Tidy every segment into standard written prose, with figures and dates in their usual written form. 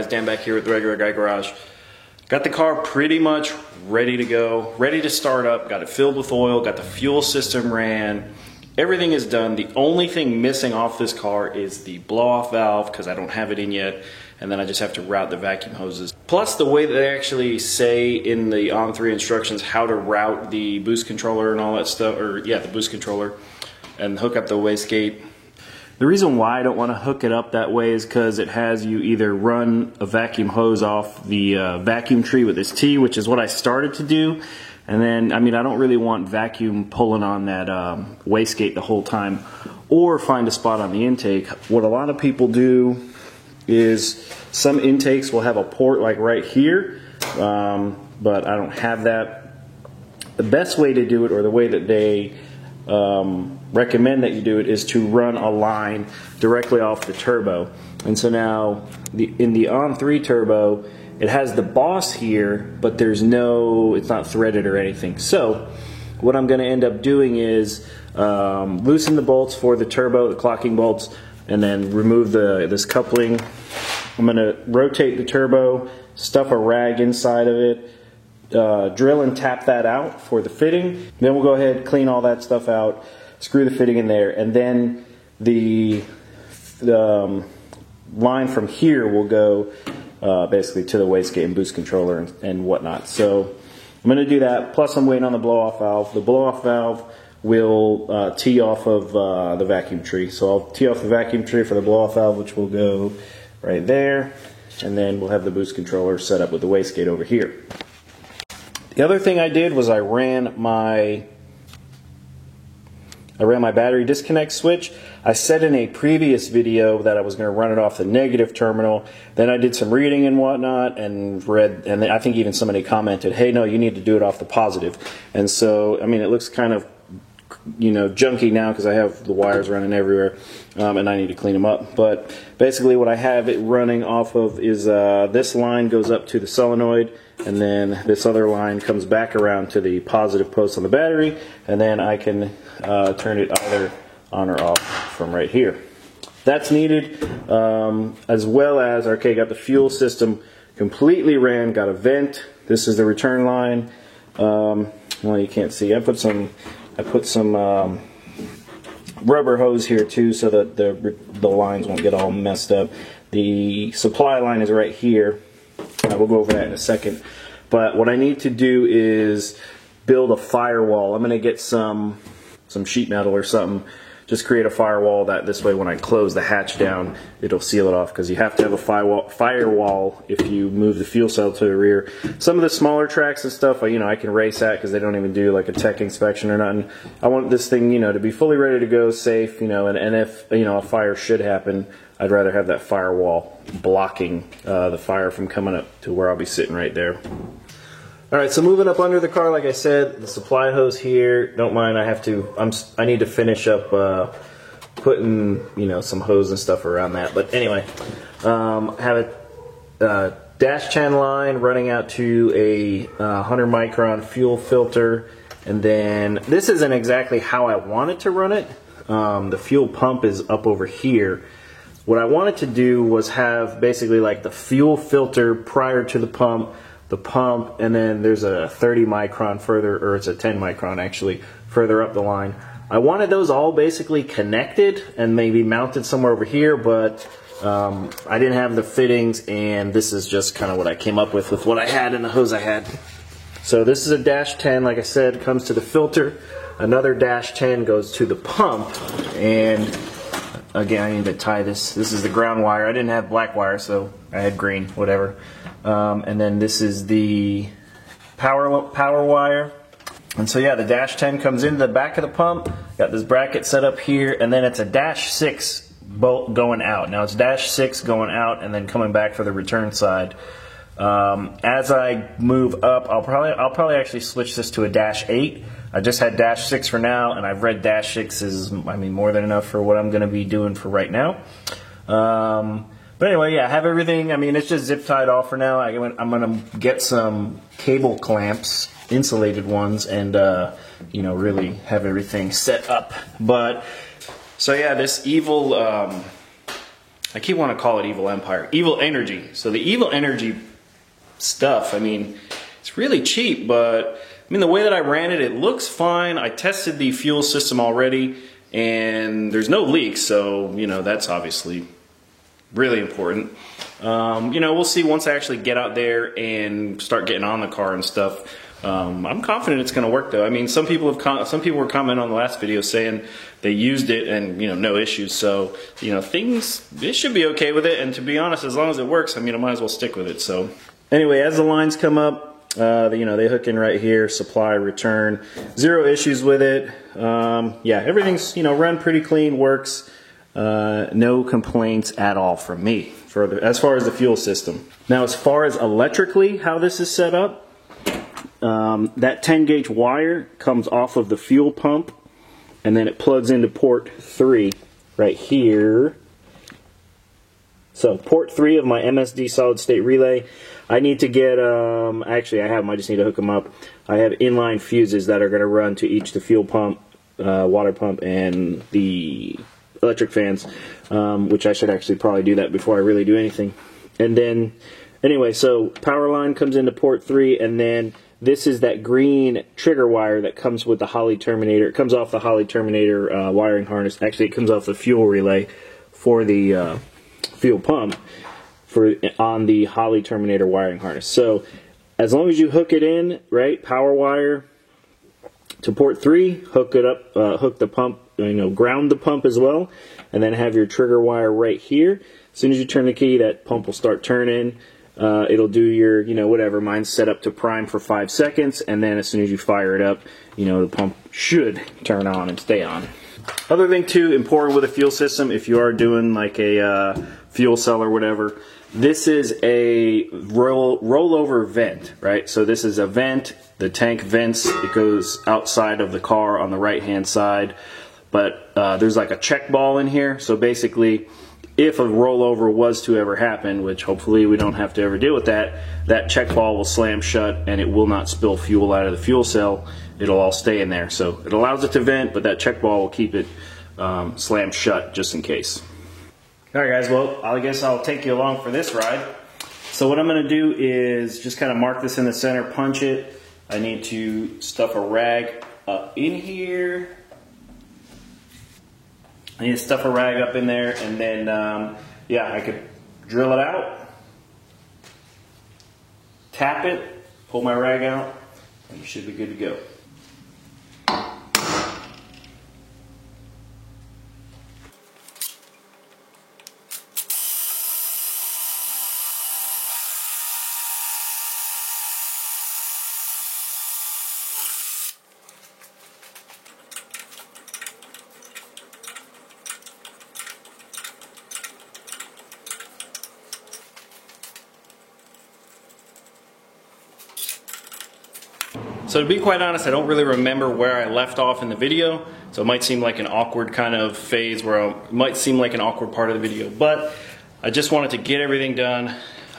Dan back here with the Regular Guy Garage. Got the car pretty much ready to go, ready to start up, got it filled with oil, got the fuel system ran. Everything is done. The only thing missing off this car is the blow-off valve because I don't have it in yet, and then I just have to route the vacuum hoses. Plus the way that they actually say in the On3 instructions how to route the boost controller and all that stuff, or yeah, the boost controller, and hook up the wastegate. The reason why I don't want to hook it up that way is because it has you either run a vacuum hose off the vacuum tree with this T, which is what I started to do. And then, I mean, I don't really want vacuum pulling on that wastegate the whole time, or find a spot on the intake. What a lot of people do is some intakes will have a port like right here, but I don't have that. The best way to do it, or the way that they recommend that you do it, is to run a line directly off the turbo. And so now, in the On3 turbo, it has the boss here, but there's no, it's not threaded or anything. So what I'm going to end up doing is loosen the bolts for the turbo, the clocking bolts, and then remove this coupling. I'm going to rotate the turbo, stuff a rag inside of it, drill and tap that out for the fitting. Then we'll go ahead, clean all that stuff out, screw the fitting in there, and then the line from here will go basically to the wastegate and boost controller and whatnot. So I'm going to do that, plus I'm waiting on the blow-off valve. The blow-off valve will tee off of the vacuum tree. So I'll tee off the vacuum tree for the blow-off valve, which will go right there, and then we'll have the boost controller set up with the wastegate over here. The other thing I did was I ran my battery disconnect switch. I said in a previous video that I was going to run it off the negative terminal. Then I did some reading and whatnot and read, and I think even somebody commented, hey, no, you need to do it off the positive. And so, I mean, it looks kind of, you know, junky now because I have the wires running everywhere, and I need to clean them up. But basically what I have it running off of is this line goes up to the solenoid, and then this other line comes back around to the positive post on the battery, and then I can turn it either on or off from right here. That's needed, as well as, okay, got the fuel system completely ran, got a vent. This is the return line. Well, you can't see. I put some rubber hose here too, so that the lines won't get all messed up. The supply line is right here. We'll go over that in a second. But what I need to do is build a firewall. I'm going to get some sheet metal or something. Just create a firewall that this way when I close the hatch down, it'll seal it off, because you have to have a firewall if you move the fuel cell to the rear. Some of the smaller tracks and stuff, you know, I can race at because they don't even do like a tech inspection or nothing. I want this thing, you know, to be fully ready to go, safe, you know, and if, you know, a fire should happen, I'd rather have that firewall blocking the fire from coming up to where I'll be sitting right there. Alright, so moving up under the car, like I said, the supply hose here, don't mind, I need to finish up putting, you know, some hose and stuff around that. But anyway, I have a dash 10 line running out to a 100 micron fuel filter, and then this isn't exactly how I wanted to run it. The fuel pump is up over here. What I wanted to do was have basically like the fuel filter prior to the pump, and then there's a 30 micron further, or it's a 10 micron actually, further up the line. I wanted those all basically connected and maybe mounted somewhere over here, but I didn't have the fittings, and this is just kind of what I came up with what I had and the hose I had. So this is a dash 10, like I said, comes to the filter. Another dash 10 goes to the pump, and again, I need to tie this. This is the ground wire. I didn't have black wire, so I had green, whatever. And then this is the power wire. And so yeah, the dash 10 comes into the back of the pump. Got this bracket set up here, and then it's a dash 6 bolt going out. Now it's dash 6 going out and then coming back for the return side. As I move up, I'll probably actually switch this to a dash 8. I just had dash 6 for now, and I've read dash 6 is, I mean, more than enough for what I'm going to be doing for right now. But anyway, yeah, I have everything. I mean, it's just zip tied off for now. I'm going to get some cable clamps, insulated ones, and you know, really have everything set up. But so yeah, this evil I keep wanting to call it Evil Empire. Evil Energy. So the Evil Energy stuff, I mean, it's really cheap, but I mean, the way that I ran it, it looks fine. I tested the fuel system already, and there's no leaks, so, you know, that's obviously really important. You know, we'll see once I actually get out there and start getting on the car and stuff. I'm confident it's going to work, though. I mean, some people were commenting on the last video saying they used it and, you know, no issues. So, you know, it should be okay with it. And to be honest, as long as it works, I mean, I might as well stick with it. So anyway, as the lines come up, you know, they hook in right here, supply, return, zero issues with it. Yeah, everything's, you know, run pretty clean, works. No complaints at all from me as far as the fuel system. Now, as far as electrically how this is set up, that 10 gauge wire comes off of the fuel pump, and then it plugs into port 3 right here. So port 3 of my MSD solid state relay. I need to get, actually I have them, I just need to hook them up. I have inline fuses that are going to run to each the fuel pump, water pump, and the electric fans, which I should actually probably do that before I really do anything. And then, anyway, so power line comes into port 3, and then this is that green trigger wire that comes with the Holley Terminator. It comes off the Holley Terminator wiring harness. Actually, it comes off the fuel relay for the fuel pump on the Holley Terminator wiring harness. So as long as you hook it in, right, power wire to port 3, hook it up, hook the pump, you know, ground the pump as well, and then have your trigger wire right here. As soon as you turn the key, that pump will start turning. It'll do your, you know, whatever. Mine's set up to prime for 5 seconds, and then as soon as you fire it up, you know, the pump should turn on and stay on. Other thing too, important with a fuel system, if you are doing like a fuel cell or whatever, this is a rollover vent, right? So this is a vent. The tank vents. It goes outside of the car on the right-hand side, but there's like a check ball in here. So basically, if a rollover was to ever happen, which hopefully we don't have to ever deal with that, that check ball will slam shut and it will not spill fuel out of the fuel cell. It'll all stay in there. So it allows it to vent, but that check ball will keep it slammed shut just in case. Alright guys, well, I guess I'll take you along for this ride. So what I'm going to do is just kind of mark this in the center, punch it. I need to stuff a rag up in here. I need to stuff a rag up in there, and then, yeah, I could drill it out, tap it, pull my rag out, and you should be good to go. So to be quite honest, I don't really remember where I left off in the video, so it might seem like an awkward kind of phase where it might seem like an awkward part of the video, but I just wanted to get everything done.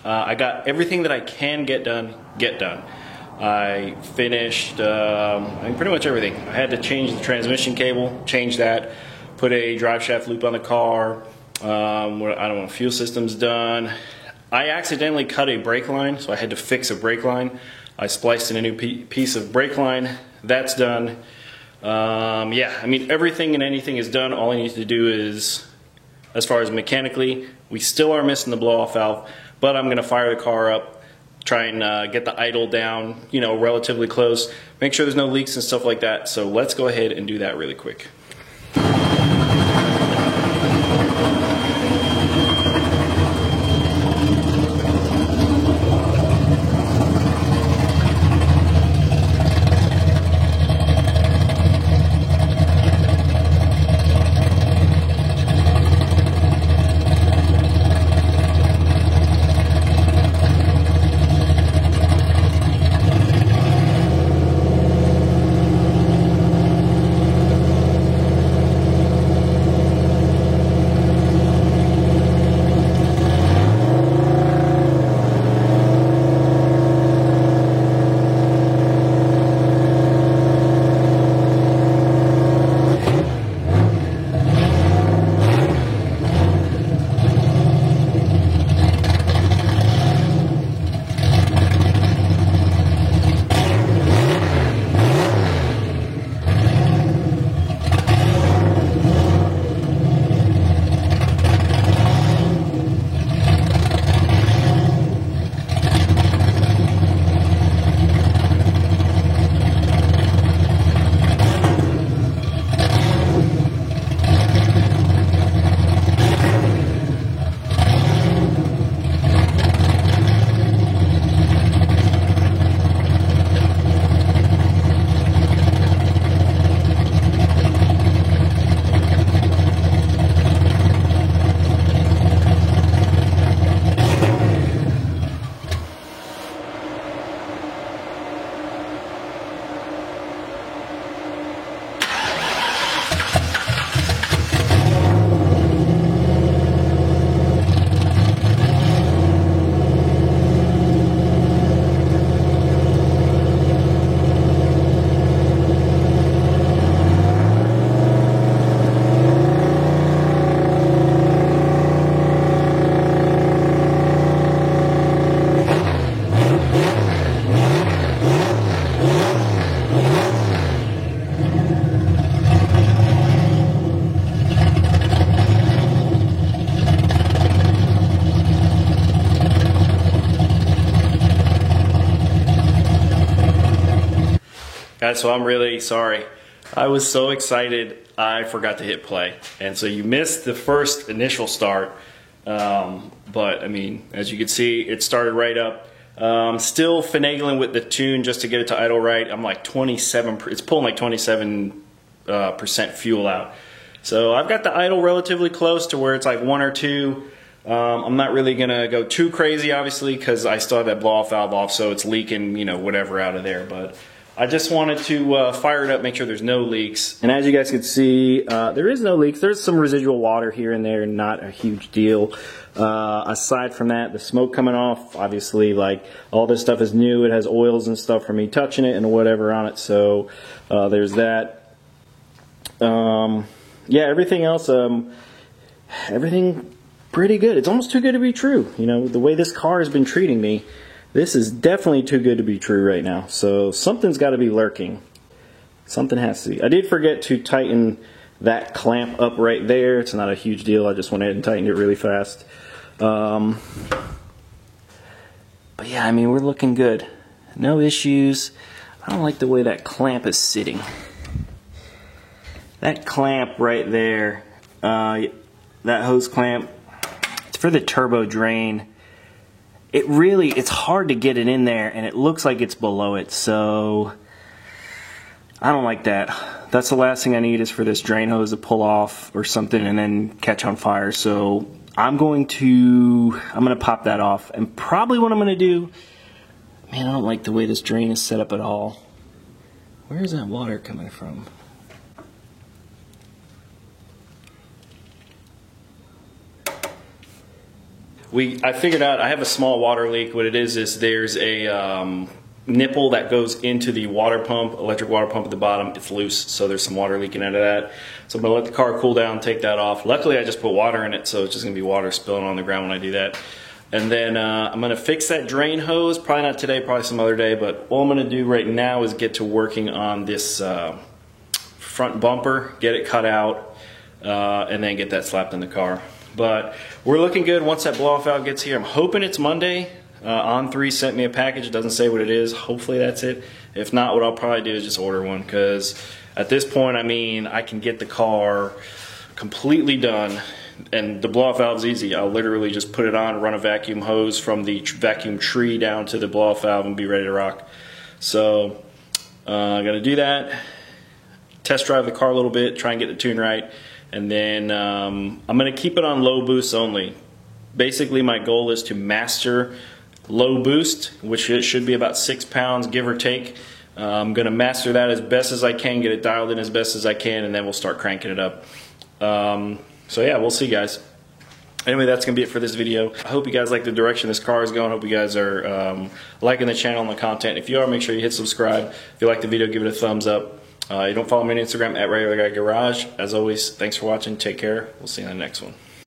I got everything that I can get done. I finished pretty much everything. I had to change the transmission cable, change that, put a drive shaft loop on the car, I don't know, fuel system's done. I accidentally cut a brake line, so I had to fix a brake line. I spliced in a new piece of brake line. That's done. Yeah, I mean, everything and anything is done. All I need to do is, as far as mechanically, we still are missing the blow-off valve, but I'm gonna fire the car up, try and get the idle down, you know, relatively close, make sure there's no leaks and stuff like that. So let's go ahead and do that really quick. Guys, so I'm really sorry. I was so excited I forgot to hit play. And so you missed the first initial start. But I mean, as you can see, it started right up. Still finagling with the tune just to get it to idle right. I'm like 27, it's pulling like 27% fuel out. So I've got the idle relatively close to where it's like 1 or 2. I'm not really gonna go too crazy, obviously, because I still have that blow off valve off, so it's leaking, you know, whatever out of there. But I just wanted to fire it up, make sure there's no leaks. And as you guys can see, there is no leaks. There's some residual water here and there, not a huge deal. Aside from that, the smoke coming off, obviously, like, all this stuff is new. It has oils and stuff from me touching it and whatever on it, so there's that. Yeah, everything else, everything pretty good. It's almost too good to be true. You know, the way this car has been treating me, this is definitely too good to be true right now. So something's got to be lurking. Something has to be. I did forget to tighten that clamp up right there. It's not a huge deal. I just went ahead and tightened it really fast. But yeah, I mean, we're looking good. No issues. I don't like the way that clamp is sitting. That clamp right there, that hose clamp, it's for the turbo drain. It's hard to get it in there, and it looks like it's below it, so I don't like that. That's the last thing I need, is for this drain hose to pull off or something and then catch on fire. So I'm gonna pop that off, and probably what I'm gonna do, man, I don't like the way this drain is set up at all. Where is that water coming from? I figured out I have a small water leak. What it is there's a nipple that goes into the water pump, electric water pump at the bottom. It's loose, so there's some water leaking out of that. So I'm gonna let the car cool down, take that off. Luckily, I just put water in it, so it's just gonna be water spilling on the ground when I do that. And then I'm gonna fix that drain hose. Probably not today, probably some other day. But all I'm gonna do right now is get to working on this front bumper, get it cut out, and then get that slapped in the car. But we're looking good once that blow-off valve gets here. I'm hoping it's Monday. On3 sent me a package. It doesn't say what it is. Hopefully that's it. If not, what I'll probably do is just order one, because at this point, I mean, I can get the car completely done, and the blow-off valve is easy. I'll literally just put it on, run a vacuum hose from the vacuum tree down to the blow-off valve, and be ready to rock. So I'm going to do that, test drive the car a little bit, try and get the tune right. And then I'm going to keep it on low boost only. Basically, my goal is to master low boost, which it should be about 6 pounds, give or take. I'm going to master that as best as I can, get it dialed in as best as I can, and then we'll start cranking it up. So yeah, we'll see, guys. Anyway, that's going to be it for this video. I hope you guys like the direction this car is going. I hope you guys are liking the channel and the content. If you are, make sure you hit subscribe. If you like the video, give it a thumbs up. You don't follow me on Instagram, @RegularGuyGarage. As always, thanks for watching. Take care. We'll see you in the next one.